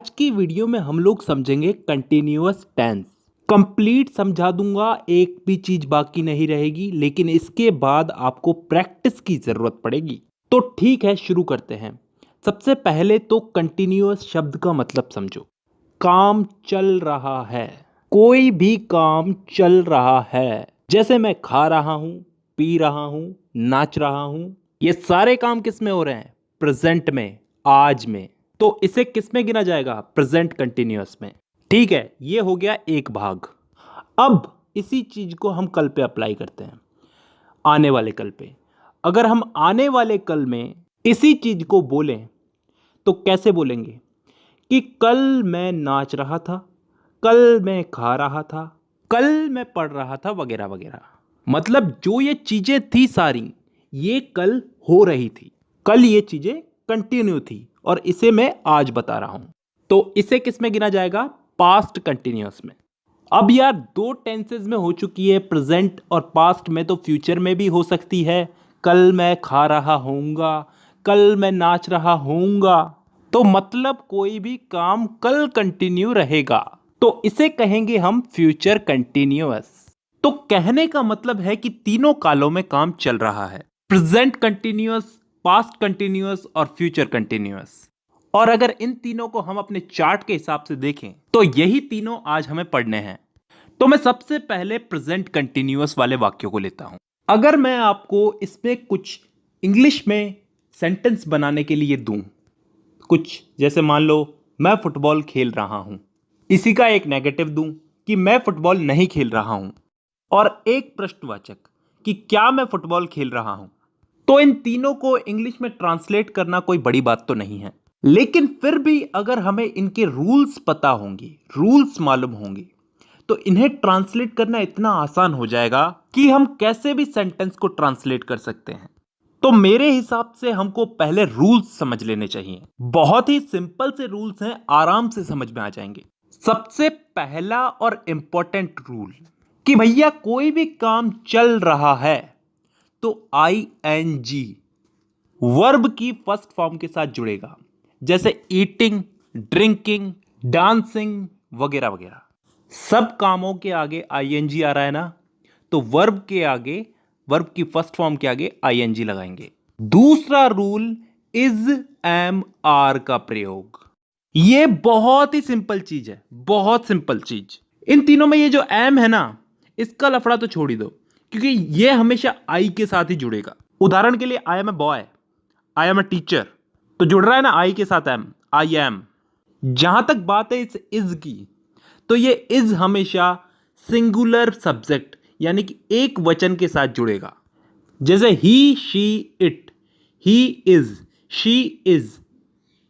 आज की वीडियो में हम लोग समझेंगे कंटिन्यूअस टेंस। कंप्लीट समझा दूंगा, एक भी चीज बाकी नहीं रहेगी, लेकिन इसके बाद आपको प्रैक्टिस की जरूरत पड़ेगी। तो ठीक है, शुरू करते हैं। सबसे पहले तो कंटिन्यूअस शब्द का मतलब समझो। काम चल रहा है, कोई भी काम चल रहा है। जैसे मैं खा रहा हूं, पी रहा हूं, नाच रहा हूं, ये सारे काम किस में हो रहे हैं? प्रेजेंट में, आज में। तो इसे किस में गिना जाएगा? प्रेजेंट कंटिन्यूअस में। ठीक है, ये हो गया एक भाग। अब इसी चीज को हम कल पे अप्लाई करते हैं, आने वाले कल पे। अगर हम आने वाले कल में इसी चीज को बोलें तो कैसे बोलेंगे कि कल मैं नाच रहा था, कल मैं खा रहा था, कल मैं पढ़ रहा था, वगैरह वगैरह। मतलब जो ये चीजें थी सारी, ये कल हो रही थी, कल ये चीजें कंटिन्यू थी, और इसे मैं आज बता रहा हूं। तो इसे किस में गिना जाएगा? पास्ट कंटिन्यूअस में। अब यार दो टेंसेस में हो चुकी है, प्रेजेंट और पास्ट में, तो फ्यूचर में भी हो सकती है। कल मैं खा रहा होऊंगा, कल मैं नाच रहा होऊंगा। तो मतलब कोई भी काम कल कंटिन्यू रहेगा, तो इसे कहेंगे हम फ्यूचर कंटिन्यूअस। तो कहने का मतलब है कि तीनों कालों में काम चल रहा है, प्रेजेंट कंटिन्यूअस, पास्ट कंटिन्यूअस और फ्यूचर कंटिन्यूअस। और अगर इन तीनों को हम अपने चार्ट के हिसाब से देखें तो यही तीनों आज हमें पढ़ने हैं। तो मैं सबसे पहले प्रेजेंट कंटिन्यूअस वाले वाक्यों को लेता हूं। अगर मैं आपको इसमें कुछ इंग्लिश में सेंटेंस बनाने के लिए दूं, कुछ जैसे मान लो मैं फुटबॉल खेल रहा हूं, इसी का एक नेगेटिव दूं कि मैं फुटबॉल नहीं खेल रहा हूं, और एक प्रश्नवाचक कि क्या मैं फुटबॉल खेल रहा हूं, तो इन तीनों को इंग्लिश में ट्रांसलेट करना कोई बड़ी बात तो नहीं है। लेकिन फिर भी अगर हमें इनके रूल्स पता होंगे, रूल्स मालूम होंगे, तो इन्हें ट्रांसलेट करना इतना आसान हो जाएगा कि हम कैसे भी सेंटेंस को ट्रांसलेट कर सकते हैं। तो मेरे हिसाब से हमको पहले रूल्स समझ लेने चाहिए। बहुत ही सिंपल से रूल्स हैं, आराम से समझ में आ जाएंगे। सबसे पहला और इंपॉर्टेंट रूल कि भैया कोई भी काम चल रहा है तो ING वर्ब की फर्स्ट फॉर्म के साथ जुड़ेगा। जैसे ईटिंग, ड्रिंकिंग, डांसिंग वगैरह वगैरह, सब कामों के आगे ING आ रहा है ना, तो वर्ब के आगे, वर्ब की फर्स्ट फॉर्म के आगे ING लगाएंगे। दूसरा रूल, इज, एम, आर का प्रयोग। यह बहुत ही सिंपल चीज है, बहुत सिंपल चीज। इन तीनों में ये जो एम है ना, इसका लफड़ा तो छोड़ ही दो, क्योंकि यह हमेशा आई के साथ ही जुड़ेगा। उदाहरण के लिए I am a boy, I am a teacher, तो जुड़ रहा है ना आई के साथ एम, आई एम। जहां तक बात है इस इज की, तो ये इज हमेशा सिंगुलर सब्जेक्ट यानी कि एक वचन के साथ जुड़ेगा। जैसे ही, she, it, he is, she is,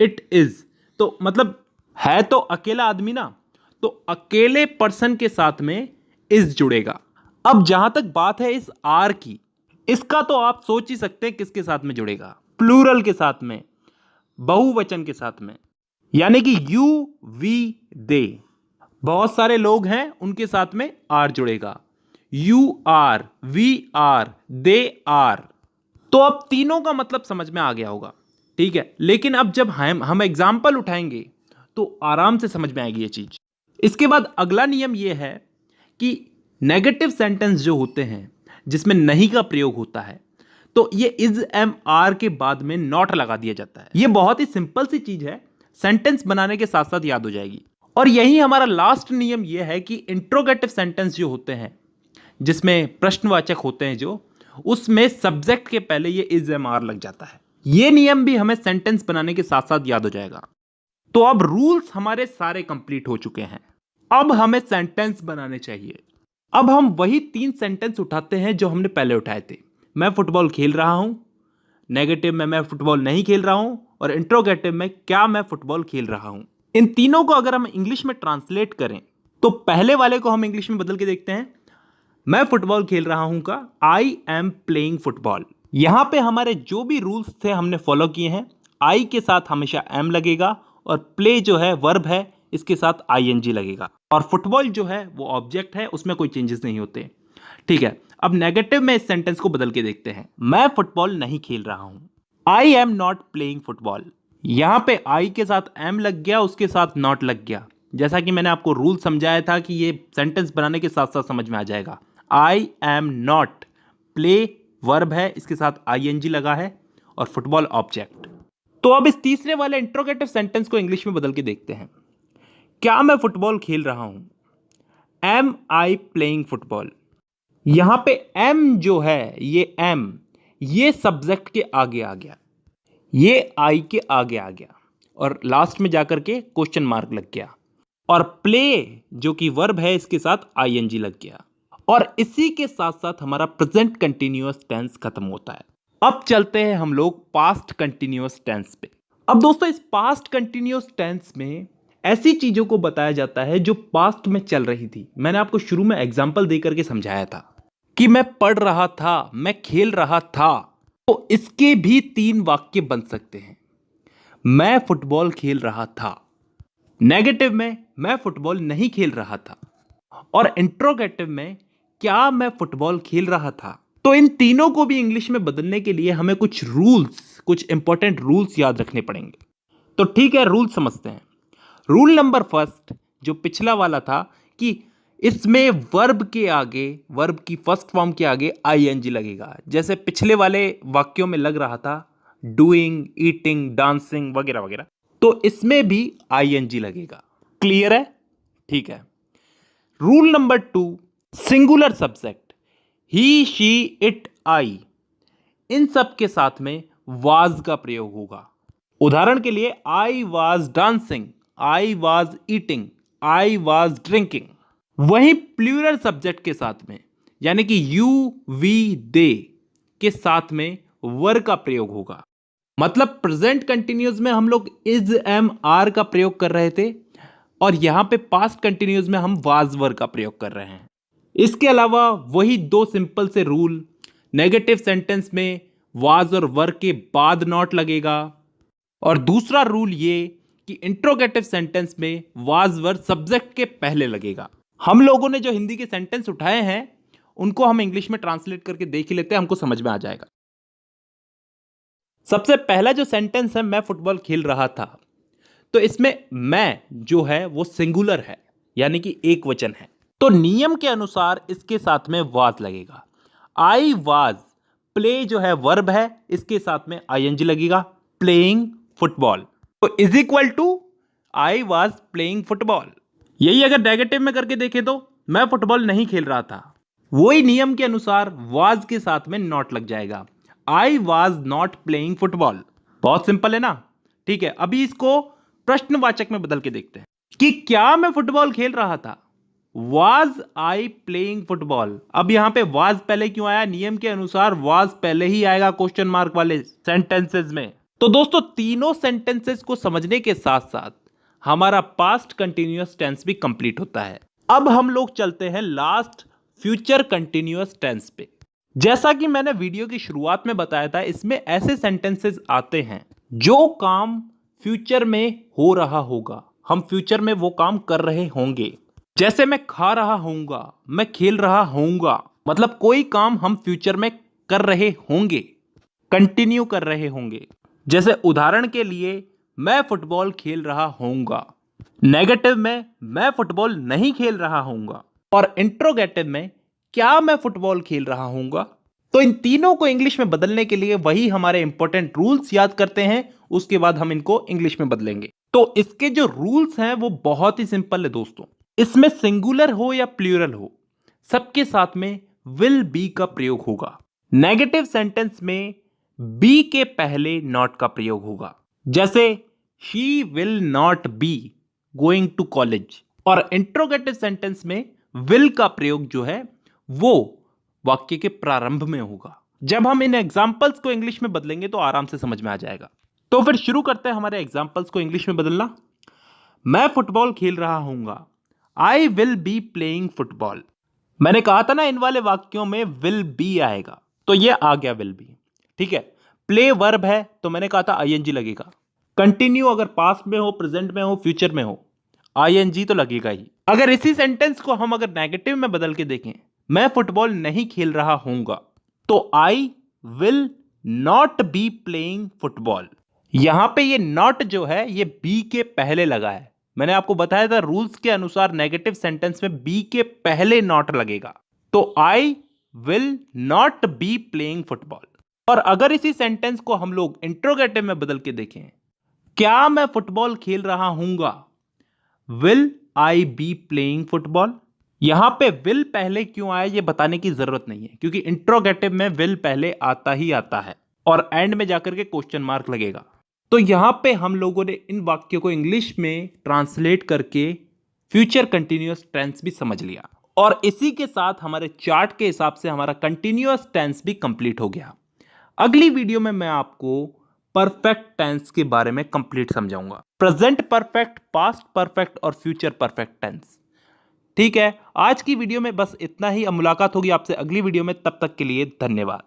it is. तो मतलब है तो अकेला आदमी ना, तो अकेले पर्सन के साथ में इज जुड़ेगा। अब जहां तक बात है इस आर की, इसका तो आप सोच ही सकते हैं किसके साथ में जुड़ेगा? प्लूरल के साथ में, बहुवचन के साथ में, यानी कि यू, वी, दे। बहुत सारे लोग हैं, उनके साथ में आर जुड़ेगा। You are, we are, they are. तो अब तीनों का मतलब समझ में आ गया होगा, ठीक है। लेकिन अब जब हम एग्जाम्पल उठाएंगे तो आराम से समझ में आएगी ये चीज। इसके बाद अगला नियम यह है कि नेगेटिव सेंटेंस जो होते हैं जिसमें नहीं का प्रयोग होता है, तो ये इज, एम, आर के बाद में नॉट लगा दिया जाता है। ये बहुत ही सिंपल सी चीज है, सेंटेंस बनाने के साथ साथ याद हो जाएगी। और यही हमारा लास्ट नियम यह है कि इंट्रोगेटिव सेंटेंस जो होते हैं, जिसमें प्रश्नवाचक होते हैं जो, उसमें सब्जेक्ट के पहले ये इज, एम, आर लग जाता है। ये नियम भी हमें सेंटेंस बनाने के साथ साथ याद हो जाएगा। तो अब रूल्स हमारे सारे कंप्लीट हो चुके हैं, अब हमें सेंटेंस बनाने चाहिए। अब हम वही 3 सेंटेंस उठाते हैं जो हमने पहले उठाए थे। मैं फुटबॉल खेल रहा हूं, नेगेटिव में मैं फुटबॉल नहीं खेल रहा हूं, और इंट्रोगेटिव में क्या मैं फुटबॉल खेल रहा हूं। इन तीनों को अगर हम इंग्लिश में ट्रांसलेट करें तो पहले वाले को हम इंग्लिश में बदल के देखते हैं। मैं फुटबॉल खेल रहा हूं का आई एम प्लेइंग फुटबॉल। यहां पे हमारे जो भी रूल्स थे हमने फॉलो किए हैं। आई के साथ हमेशा एम लगेगा, और प्ले जो है वर्ब है, इसके साथ ING लगेगा, और फुटबॉल जो है वो ऑब्जेक्ट है, उसमें कोई चेंजेस नहीं होते, ठीक है। अब नेगेटिव में इस सेंटेंस को बदल के देखते हैं। मैं फुटबॉल नहीं खेल रहा हूं, I am not playing football. यहां पे आई के साथ एम लग गया, उसके साथ नॉट लग गया। जैसा कि मैंने आपको रूल समझाया था कि ये सेंटेंस बनाने के साथ साथ समझ में आ जाएगा। I am not, play verb है, इसके साथ आईएनजी लगा है, और फुटबॉल ऑब्जेक्ट। तो अब इस तीसरे वाले इंट्रोगेटिव सेंटेंस को इंग्लिश में बदल के देखते हैं। क्या मैं फुटबॉल खेल रहा हूं? Am I playing football. यहां पे एम जो है, ये सब्जेक्ट के आगे आ गया, ये आई के आगे आ गया, और लास्ट में जाकर के क्वेश्चन मार्क लग गया, और प्ले जो कि वर्ब है इसके साथ आईएनजी लग गया, और इसी के साथ साथ हमारा प्रेजेंट कंटीन्यूअस टेंस खत्म होता है। अब चलते हैं हम लोग पास्ट कंटीन्यूअस टेंस पे। अब दोस्तों, इस पास्ट कंटीन्यूअस टेंस में ऐसी चीजों को बताया जाता है जो पास्ट में चल रही थी। मैंने आपको शुरू में एग्जाम्पल देकर के समझाया था कि मैं पढ़ रहा था, मैं खेल रहा था। तो इसके भी 3 वाक्य बन सकते हैं। मैं फुटबॉल खेल रहा था, नेगेटिव में मैं फुटबॉल नहीं खेल रहा था, और इंट्रोगेटिव में क्या मैं फुटबॉल खेल रहा था। तो इन तीनों को भी इंग्लिश में बदलने के लिए हमें कुछ रूल्स, कुछ इंपॉर्टेंट रूल्स याद रखने पड़ेंगे। तो ठीक है, रूल समझते हैं। रूल नंबर फर्स्ट, जो पिछला वाला था, कि इसमें वर्ब के आगे, वर्ब की फर्स्ट फॉर्म के आगे आईएनजी लगेगा। जैसे पिछले वाले वाक्यों में लग रहा था डूइंग, ईटिंग, डांसिंग वगैरह वगैरह, तो इसमें भी आईएनजी लगेगा। क्लियर है? ठीक है। Rule number 2, singular subject, he, she, it, I, इन सब के साथ में वाज का प्रयोग होगा। उदाहरण के लिए, I was dancing, I was eating, I was drinking. वहीं प्लूरल सब्जेक्ट के साथ में, यानी कि यू, वी, दे के साथ में वर का प्रयोग होगा। मतलब प्रेजेंट कंटिन्यूस में हम लोग इज, एम, आर का प्रयोग कर रहे थे, और यहां पे पास्ट कंटिन्यूस में हम वाज वर का प्रयोग कर रहे हैं। इसके अलावा वही 2 सिंपल से रूल, नेगेटिव सेंटेंस में वाज और वर के बाद नॉट लगेगा, और दूसरा रूल ये कि इंट्रोगेटिव सेंटेंस में वाज वर सब्जेक्ट के पहले लगेगा। हम लोगों ने जो हिंदी के सेंटेंस उठाए हैं उनको हम इंग्लिश में ट्रांसलेट करके देख ही लेते हैं, हमको समझ में आ जाएगा। सबसे पहला जो सेंटेंस है, मैं फुटबॉल खेल रहा था, तो इसमें मैं जो है वो सिंगुलर है, यानी कि एक वचन है। तो नियम के अनुसार इसके साथ में वाज लगेगा। आई वाज, प्ले जो है वर्ब है, इसके साथ में आईएनजी लगेगा, प्लेइंग फुटबॉल। तो is equal to I was playing football. यही अगर नेगेटिव में करके देखें तो मैं फुटबॉल नहीं खेल रहा था, वही नियम के अनुसार वाज के साथ में नॉट लग जाएगा, I was not playing football. बहुत सिंपल है ना? ठीक है, अभी इसको प्रश्नवाचक में बदल के देखते हैं कि क्या मैं फुटबॉल खेल रहा था, वाज आई प्लेइंग फुटबॉल। अब यहां पे वाज पहले क्यों आया? नियम के अनुसार वाज पहले ही आएगा क्वेश्चन मार्क वाले सेंटेंसेस में। तो दोस्तों, तीनों सेंटेंसेस को समझने के साथ साथ हमारा पास्ट कंटिन्यूअस टेंस भी कंप्लीट होता है। अब हम लोग चलते हैं लास्ट फ्यूचर कंटिन्यूअस टेंस पे। जैसा कि मैंने वीडियो की शुरुआत में बताया था, इसमें ऐसे सेंटेंसेस आते हैं जो काम फ्यूचर में हो रहा होगा, हम फ्यूचर में वो काम कर रहे होंगे। जैसे मैं खा रहा होऊंगा, मैं खेल रहा होऊंगा, मतलब कोई काम हम फ्यूचर में कर रहे होंगे, कंटिन्यू कर रहे होंगे। जैसे उदाहरण के लिए, मैं फुटबॉल खेल रहा होऊंगा। नेगेटिव में मैं फुटबॉल नहीं खेल रहा होऊंगा, और इंट्रोगेटिव में क्या मैं फुटबॉल खेल रहा होऊंगा। तो इन तीनों को इंग्लिश में बदलने के लिए वही हमारे इंपॉर्टेंट रूल्स याद करते हैं, उसके बाद हम इनको इंग्लिश में बदलेंगे। तो इसके जो रूल्स हैं वो बहुत ही सिंपल है दोस्तों। इसमें सिंगुलर हो या प्लूरल हो, सबके साथ में विल बी का प्रयोग होगा। नेगेटिव सेंटेंस में बी के पहले नॉट का प्रयोग होगा, जैसे she will not be going to college. और इंट्रोगेटिव सेंटेंस में विल का प्रयोग जो है वो वाक्य के प्रारंभ में होगा। जब हम इन एग्जाम्पल्स को इंग्लिश में बदलेंगे तो आराम से समझ में आ जाएगा। तो फिर शुरू करते हैं हमारे एग्जाम्पल्स को इंग्लिश में बदलना। मैं फुटबॉल खेल रहा हूंगा, I will be playing football. मैंने कहा था ना, इन वाले वाक्यों में विल बी आएगा, तो ये आ गया विल बी। ठीक है, प्ले वर्ब है, तो मैंने कहा था आईएनजी लगेगा। कंटिन्यू अगर पास्ट में हो, प्रेजेंट में हो, फ्यूचर में हो, आईएनजी तो लगेगा ही। अगर इसी सेंटेंस को हम अगर नेगेटिव में बदल के देखें, मैं फुटबॉल नहीं खेल रहा हूंगा, तो I will not B playing football. यहां पे ये नॉट जो है ये बी के पहले लगा है। मैंने आपको बताया था रूल्स के अनुसार नेगेटिव सेंटेंस में बी के पहले नॉट लगेगा। तो I will not B playing football. और अगर इसी सेंटेंस को हम लोग इंट्रोगेटिव में बदल के देखें, क्या मैं फुटबॉल खेल रहा हूंगा, will I be playing football. यहां पे विल पहले क्यों आया ये बताने की जरूरत नहीं है, क्योंकि इंट्रोगेटिव में विल पहले आता ही आता है और एंड में जाकर के क्वेश्चन मार्क लगेगा। तो यहां पे हम लोगों ने इन वाक्यों को इंग्लिश में ट्रांसलेट करके फ्यूचर कंटिन्यूअस टेंस भी समझ लिया, और इसी के साथ हमारे चार्ट के हिसाब से हमारा कंटिन्यूअस टेंस भी कंप्लीट हो गया। अगली वीडियो में मैं आपको परफेक्ट टेंस के बारे में कंप्लीट समझाऊंगा, प्रेजेंट परफेक्ट, पास्ट परफेक्ट और फ्यूचर परफेक्ट टेंस। ठीक है, आज की वीडियो में बस इतना ही। अब मुलाकात होगी आपसे अगली वीडियो में, तब तक के लिए धन्यवाद।